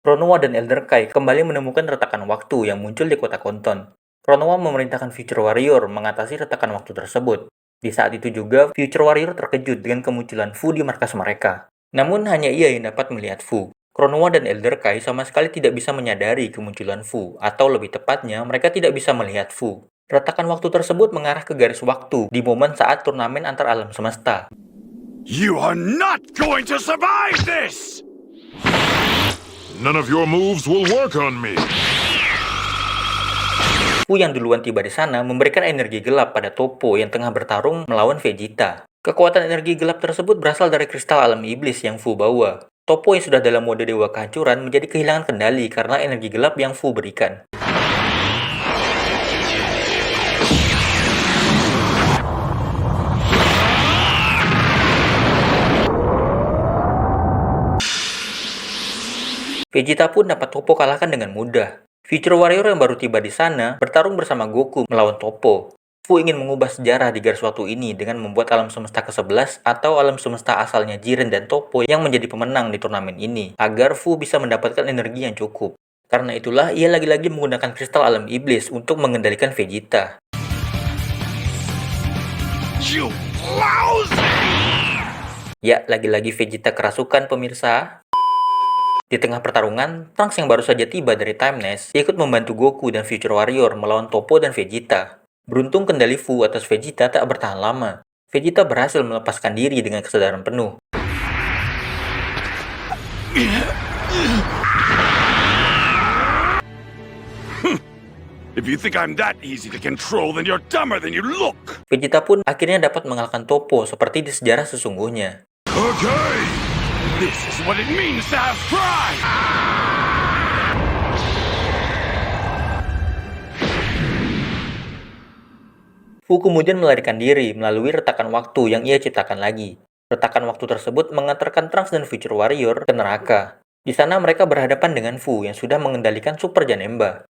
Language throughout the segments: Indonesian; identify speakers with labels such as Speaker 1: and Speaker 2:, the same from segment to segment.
Speaker 1: Kronoa dan Elder Kai kembali menemukan retakan waktu yang muncul di kota Konton. Kronoa memerintahkan Future Warrior mengatasi retakan waktu tersebut. Di saat itu juga, Future Warrior terkejut dengan kemunculan Fu di markas mereka. Namun hanya ia yang dapat melihat Fu. Kronoa dan Elder Kai sama sekali tidak bisa menyadari kemunculan Fu, atau lebih tepatnya mereka tidak bisa melihat Fu. Retakan waktu tersebut mengarah ke garis waktu di momen saat turnamen antar alam semesta.
Speaker 2: You are not going to survive this!
Speaker 3: None of your moves will work on me.
Speaker 1: Fu yang duluan tiba di sana memberikan energi gelap pada Toppo yang tengah bertarung melawan Vegeta. Kekuatan energi gelap tersebut berasal dari kristal alam iblis yang Fu bawa. Toppo yang sudah dalam mode dewa kehancuran menjadi kehilangan kendali karena energi gelap yang Fu berikan. Vegeta pun dapat Toppo kalahkan dengan mudah. Future Warrior yang baru tiba di sana bertarung bersama Goku melawan Toppo. Fu ingin mengubah sejarah di garis waktu ini dengan membuat alam semesta ke-11 atau alam semesta asalnya Jiren dan Toppo yang menjadi pemenang di turnamen ini, agar Fu bisa mendapatkan energi yang cukup. Karena itulah ia lagi-lagi menggunakan kristal alam iblis untuk mengendalikan Vegeta.
Speaker 2: You lousy!
Speaker 1: Ya, lagi-lagi Vegeta kerasukan pemirsa. Di tengah pertarungan, Trunks yang baru saja tiba dari Timeless ikut membantu Goku dan Future Warrior melawan Toppo dan Vegeta. Beruntung kendali Fu atas Vegeta tak bertahan lama. Vegeta berhasil melepaskan diri dengan kesadaran penuh.
Speaker 2: If you think I'm that easy to control, then you're dumber than you look!
Speaker 1: Vegeta pun akhirnya dapat mengalahkan Toppo seperti di sejarah sesungguhnya.
Speaker 2: Okay! This is what it means to have pride!
Speaker 1: Fu kemudian melarikan diri melalui retakan waktu yang ia ciptakan lagi. Retakan waktu tersebut mengantarkan Trunks dan Future Warrior ke neraka. Di sana mereka berhadapan dengan Fu yang sudah mengendalikan Super Janemba.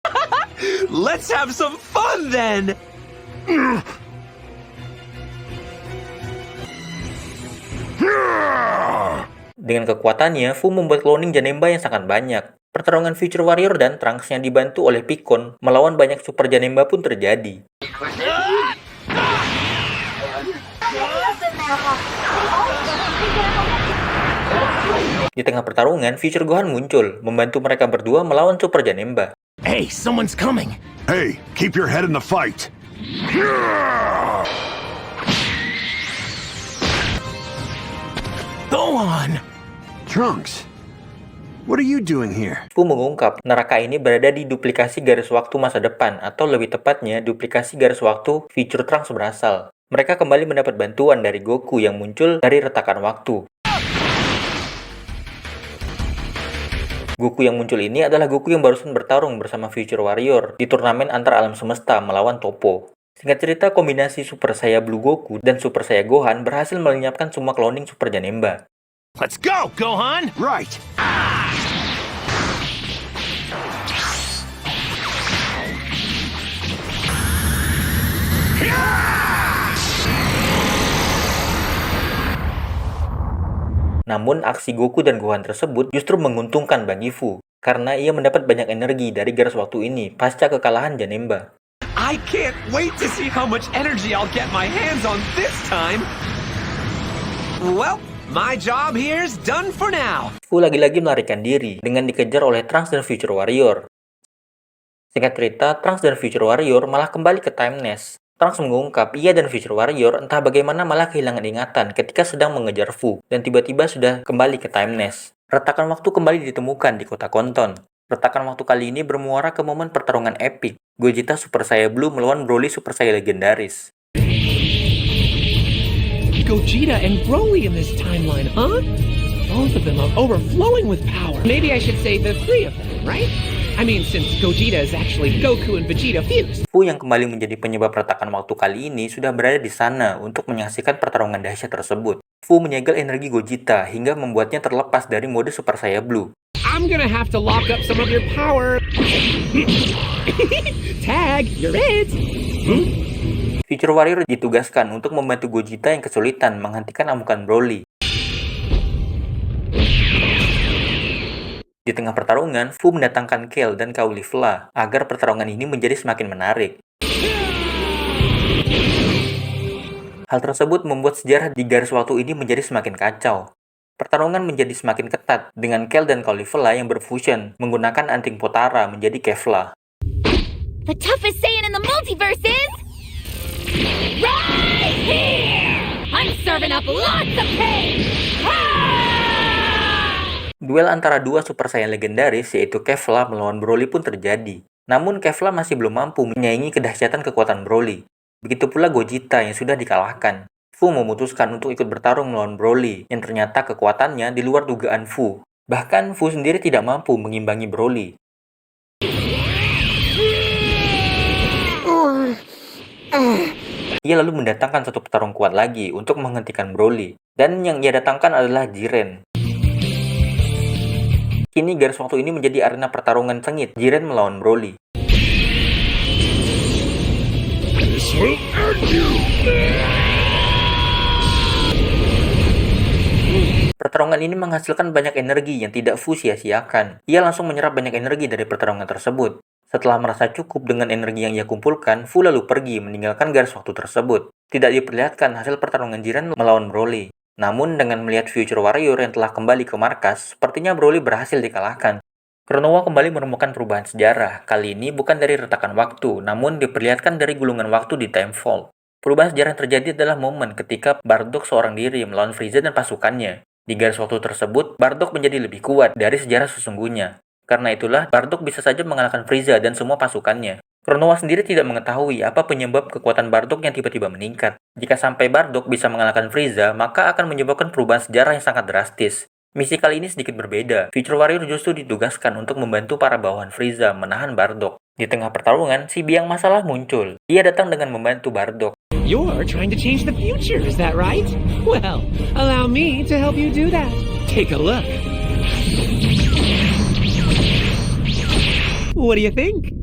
Speaker 4: Let's have some fun then!
Speaker 1: Dengan kekuatannya, Fu membuat cloning Janemba yang sangat banyak. Pertarungan Future Warrior dan Trunks yang dibantu oleh Piccon melawan banyak Super Janemba pun terjadi. Di tengah pertarungan, Future Gohan muncul, membantu mereka berdua melawan Super Janemba.
Speaker 4: Hey, someone's coming!
Speaker 2: Hey, keep your head in the fight!
Speaker 4: Go on!
Speaker 5: Trunks, what are you doing here?
Speaker 1: Fu mengungkap neraka ini berada di duplikasi garis waktu masa depan, atau lebih tepatnya duplikasi garis waktu Future Trunks berasal. Mereka kembali mendapat bantuan dari Goku yang muncul dari retakan waktu. Goku yang muncul ini adalah Goku yang barusan bertarung bersama Future Warrior di turnamen antar alam semesta melawan Toppo. Singkat cerita, kombinasi Super Saiyan Blue Goku dan Super Saiyan Gohan berhasil melenyapkan semua cloning Super Janemba.
Speaker 4: Let's go, Gohan!
Speaker 5: Right.
Speaker 1: Namun, aksi Goku dan Gohan tersebut justru menguntungkan bagi Fu, karena ia mendapat banyak energi dari garis waktu ini pasca kekalahan Janemba.
Speaker 4: I can't wait to see how much energy I'll get my hands on this time! Well, my job here's done for now!
Speaker 1: Fu lagi-lagi melarikan diri dengan dikejar oleh Trunks dan Future Warrior. Singkat cerita, Trunks dan Future Warrior malah kembali ke Timeless. Trunks mengungkap ia dan Future Warrior entah bagaimana malah kehilangan ingatan ketika sedang mengejar Fu dan tiba-tiba sudah kembali ke Timeless. Retakan waktu kembali ditemukan di kota Konton. Retakan waktu kali ini bermuara ke momen pertarungan epik Gogeta Super Saiyan Blue melawan Broly Super Saiyan legendaris.
Speaker 6: Gogeta and Broly in this timeline, huh? Both of them are overflowing with power. Maybe I should say the three of them, right? I mean, since Gogeta is actually Goku and Vegeta fused.
Speaker 1: Fu yang kembali menjadi penyebab retakan waktu kali ini sudah berada di sana untuk menyaksikan pertarungan dahsyat tersebut. Fu menyegel energi Gogeta hingga membuatnya terlepas dari mode Super Saiyan Blue.
Speaker 6: I'm gonna have to lock up some of your power. Tag, you're it.
Speaker 1: Future Warrior ditugaskan untuk membantu Gogeta yang kesulitan menghentikan amukan Broly. Di tengah pertarungan, Fu mendatangkan Kale dan Caulifla agar pertarungan ini menjadi semakin menarik. Hal tersebut membuat sejarah di garis waktu ini menjadi semakin kacau. Pertarungan menjadi semakin ketat dengan Kale dan Caulifla yang berfusion menggunakan anting Potara menjadi Kefla.
Speaker 7: The toughest Saiyan in the multiverse is... right here! I'm serving up lots of pain!
Speaker 1: Duel antara dua Super Saiyan legendaris yaitu Kefla melawan Broly pun terjadi. Namun Kefla masih belum mampu menyaingi kedahsyatan kekuatan Broly. Begitu pula Gogeta yang sudah dikalahkan. Fu memutuskan untuk ikut bertarung melawan Broly yang ternyata kekuatannya di luar dugaan Fu. Bahkan Fu sendiri tidak mampu mengimbangi Broly. Ia lalu mendatangkan satu petarung kuat lagi untuk menghentikan Broly. Dan yang ia datangkan adalah Jiren. Kini garis waktu ini menjadi arena pertarungan sengit Jiren melawan Broly.
Speaker 3: This will end you!
Speaker 1: Pertarungan ini menghasilkan banyak energi yang tidak Fu sia-siakan. Ia langsung menyerap banyak energi dari pertarungan tersebut. Setelah merasa cukup dengan energi yang ia kumpulkan, Fu lalu pergi meninggalkan garis waktu tersebut. Tidak diperlihatkan hasil pertarungan Jiren melawan Broly. Namun dengan melihat Future Warrior yang telah kembali ke markas, sepertinya Broly berhasil dikalahkan. Kronowa kembali menemukan perubahan sejarah. Kali ini bukan dari retakan waktu, namun diperlihatkan dari gulungan waktu di Time Vault. Perubahan sejarah yang terjadi adalah momen ketika Bardock seorang diri melawan Frieza dan pasukannya. Di garis waktu tersebut, Bardock menjadi lebih kuat dari sejarah sesungguhnya. Karena itulah, Bardock bisa saja mengalahkan Frieza dan semua pasukannya. Kronowa sendiri tidak mengetahui apa penyebab kekuatan Bardock yang tiba-tiba meningkat. Jika sampai Bardock bisa mengalahkan Frieza, maka akan menyebabkan perubahan sejarah yang sangat drastis. Misi kali ini sedikit berbeda. Future Warrior justru ditugaskan untuk membantu para bawahan Frieza menahan Bardock. Di tengah pertarungan, si biang masalah muncul. Ia datang dengan membantu Bardock.
Speaker 6: You're trying to change the future, is that right? Well, allow me to help you do that. Take a look. What do you think?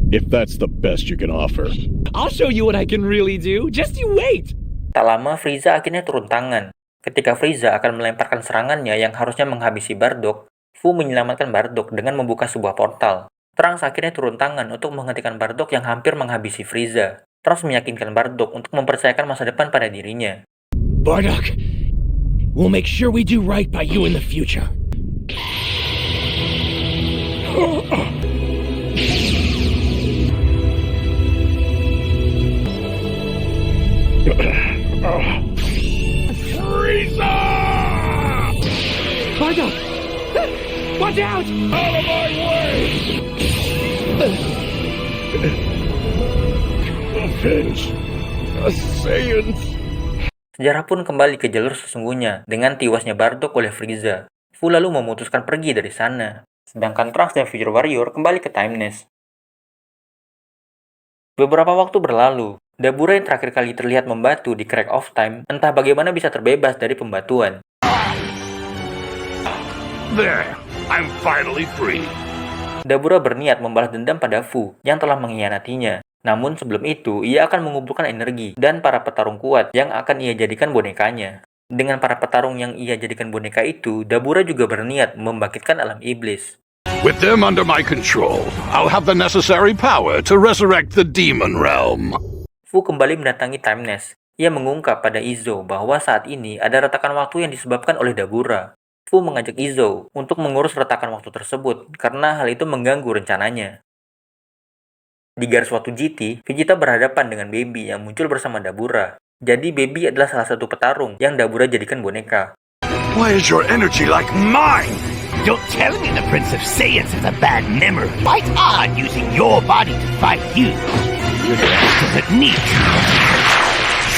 Speaker 3: If that's the best you can offer.
Speaker 6: I'll show you what I can really do. Just you wait.
Speaker 1: Tak lama, Frieza akhirnya turun tangan. Ketika Frieza akan melemparkan serangannya yang harusnya menghabisi Bardock, Fu menyelamatkan Bardock dengan membuka sebuah portal. Trunks akhirnya turun tangan untuk menghentikan Bardock yang hampir menghabisi Frieza. Trunks meyakinkan Bardock untuk mempercayakan masa depan pada dirinya.
Speaker 6: Bardock, we'll make sure we do right by you in the future.
Speaker 3: Frieza!
Speaker 6: Bardock! Watch out!
Speaker 3: Out of my way! Avenge the Saiyans!
Speaker 1: Sejarah pun kembali ke jalur sesungguhnya dengan tiwasnya Bardock oleh Frieza. Fu lalu memutuskan pergi dari sana. Sedangkan Trunks dan Future Warrior kembali ke Time Nest. Beberapa waktu berlalu, Dabura yang terakhir kali terlihat membatu di Crack of Time entah bagaimana bisa terbebas dari pembatuan.
Speaker 2: There, I'm finally free.
Speaker 1: Dabura berniat membalas dendam pada Fu yang telah mengkhianatinya. Namun sebelum itu, ia akan mengumpulkan energi dan para petarung kuat yang akan ia jadikan bonekanya. Dengan para petarung yang ia jadikan boneka itu, Dabura juga berniat membangkitkan alam iblis.
Speaker 2: With them under my control, I'll have the necessary power to resurrect the demon realm.
Speaker 1: Fu kembali mendatangi Time Nest. Ia mengungkap pada Izo bahwa saat ini ada retakan waktu yang disebabkan oleh Dabura. Fu mengajak Izo untuk mengurus retakan waktu tersebut karena hal itu mengganggu rencananya. Di garis waktu GT, Vegeta berhadapan dengan Baby yang muncul bersama Dabura. Jadi Baby adalah salah satu petarung yang Dabura jadikan boneka.
Speaker 2: Why is your energy like mine?
Speaker 8: Don't tell me the Prince of Saiyans has a bad memory. Quite odd using your body to fight you. Your chest doesn't need you.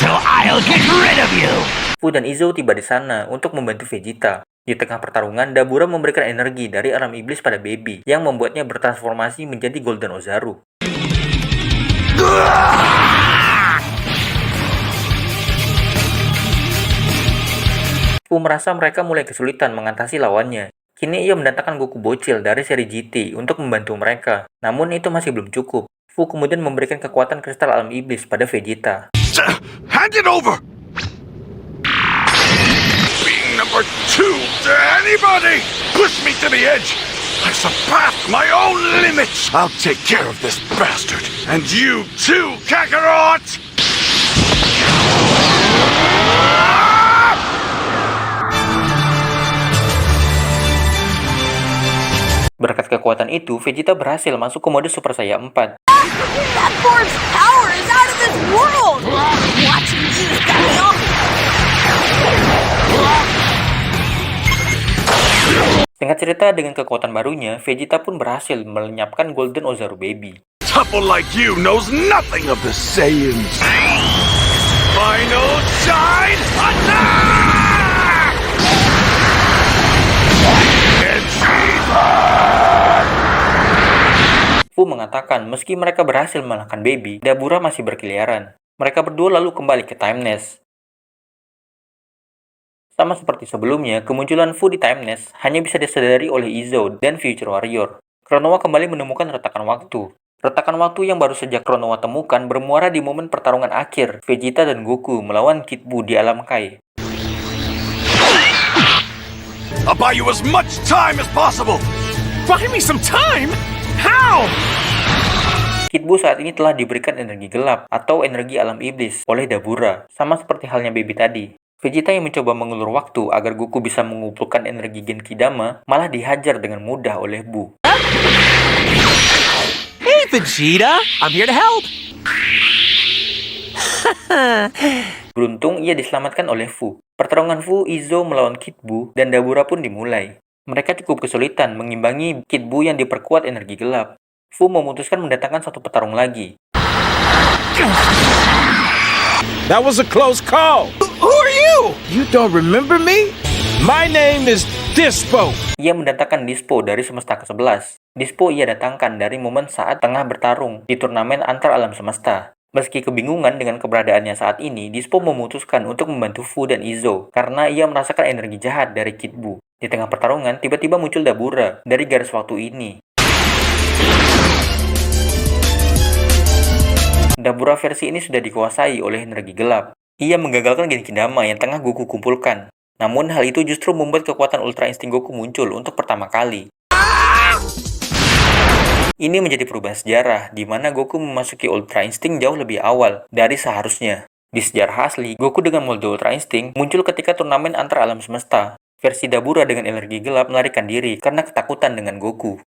Speaker 8: So I'll get rid of you.
Speaker 1: Fu dan Izo tiba di sana untuk membantu Vegeta. Di tengah pertarungan, Dabura memberikan energi dari alam iblis pada Baby yang membuatnya bertransformasi menjadi Golden Ozaru. Fu merasa mereka mulai kesulitan mengatasi lawannya. Kini ia mendatangkan Goku bocil dari seri GT untuk membantu mereka. Namun itu masih belum cukup. Fu kemudian memberikan kekuatan kristal alam iblis pada Vegeta.
Speaker 2: Hand it over! Being number 2, Dad! Anybody push me to the edge! I surpassed my own limits! I'll take care of this bastard! And you too, Kakarot!
Speaker 1: Berkat kekuatan itu, Vegeta berhasil masuk ke mode Super Saiyan 4.
Speaker 7: That force power is out of this world! Watching you got me all...
Speaker 1: Singkat cerita, dengan kekuatan barunya, Vegeta pun berhasil melenyapkan Golden Ozaru Baby.
Speaker 2: Couple like you knows nothing of the Saiyans! Final Shine Attack!
Speaker 1: Fu mengatakan meski mereka berhasil mengalahkan Baby, Dabura masih berkeliaran. Mereka berdua lalu kembali ke Time Nest. Sama seperti sebelumnya, kemunculan Fu di Time Nest hanya bisa disadari oleh Izo dan Future Warrior. Kronoa kembali menemukan retakan waktu. Retakan waktu yang baru saja Kronoa temukan bermuara di momen pertarungan akhir Vegeta dan Goku melawan Kid Buu di alam Kai.
Speaker 2: I'll buy you as much time as possible!
Speaker 5: Buy me some time? How?
Speaker 1: Kid Buu saat ini telah diberikan energi gelap atau energi alam iblis oleh Dabura, sama seperti halnya Baby tadi. Vegeta yang mencoba mengulur waktu agar Goku bisa mengumpulkan energi Genki Dama malah dihajar dengan mudah oleh Buu.
Speaker 4: Hey, Vegeta! I'm here to help!
Speaker 1: Beruntung ia diselamatkan oleh Fu. Pertarungan Fu, Izo melawan Kid Buu dan Dabura pun dimulai. Mereka cukup kesulitan mengimbangi Kid Buu yang diperkuat energi gelap. Fu memutuskan mendatangkan satu petarung lagi.
Speaker 5: That was a close call. Who are you? You don't remember me? My name is Dispo.
Speaker 1: Ia mendatangkan Dispo dari semesta ke-11. Dispo ia datangkan dari momen saat tengah bertarung di turnamen antar alam semesta. Meski kebingungan dengan keberadaannya saat ini, Dispo memutuskan untuk membantu Fu dan Izo karena ia merasakan energi jahat dari Kid Buu. Di tengah pertarungan, tiba-tiba muncul Dabura dari garis waktu ini. Dabura versi ini sudah dikuasai oleh energi gelap. Ia menggagalkan Genki Dama yang tengah Goku kumpulkan. Namun hal itu justru membuat kekuatan Ultra Instinct Goku muncul untuk pertama kali. Ini menjadi perubahan sejarah, di mana Goku memasuki Ultra Instinct jauh lebih awal dari seharusnya. Di sejarah asli, Goku dengan mode Ultra Instinct muncul ketika turnamen antar alam semesta. Versi Dabura dengan energi gelap melarikan diri karena ketakutan dengan Goku.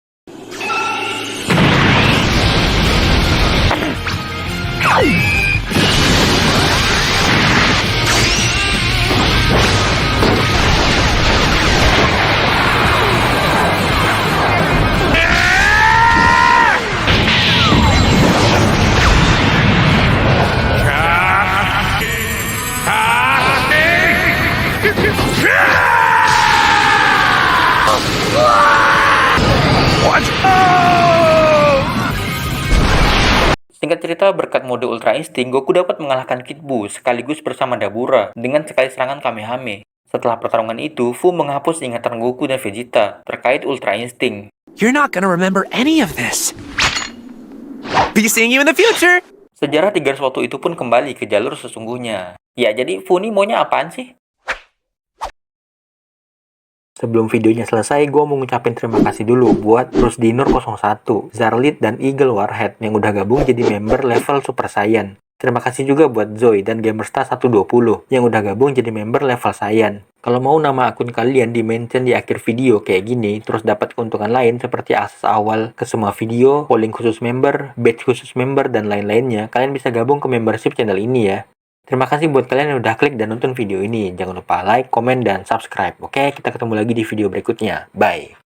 Speaker 1: Singkat cerita, berkat mode Ultra Instinct, Goku dapat mengalahkan Kid Buu sekaligus bersama Dabura dengan sekali serangan Kamehame. Setelah pertarungan itu, Fu menghapus ingatan Goku dan Vegeta terkait Ultra Instinct.
Speaker 4: You're not gonna remember any of this. Be seeing you in the future!
Speaker 1: Sejarah di garis waktu itu pun kembali ke jalur sesungguhnya. Ya, jadi Fu ini maunya apaan sih? Sebelum videonya selesai, gue mau ngucapin terima kasih dulu buat Rusdinur 01, Zarlit, dan Eagle Warhead yang udah gabung jadi member level Super Saiyan. Terima kasih juga buat Zoe dan Gamerstar 120 yang udah gabung jadi member level Saiyan. Kalau mau nama akun kalian di-mention di akhir video kayak gini, terus dapat keuntungan lain seperti akses awal ke semua video, polling khusus member, badge khusus member, dan lain-lainnya, kalian bisa gabung ke membership channel ini ya. Terima kasih buat kalian yang udah klik dan nonton video ini. Jangan lupa like, komen, dan subscribe. Oke, kita ketemu lagi di video berikutnya. Bye.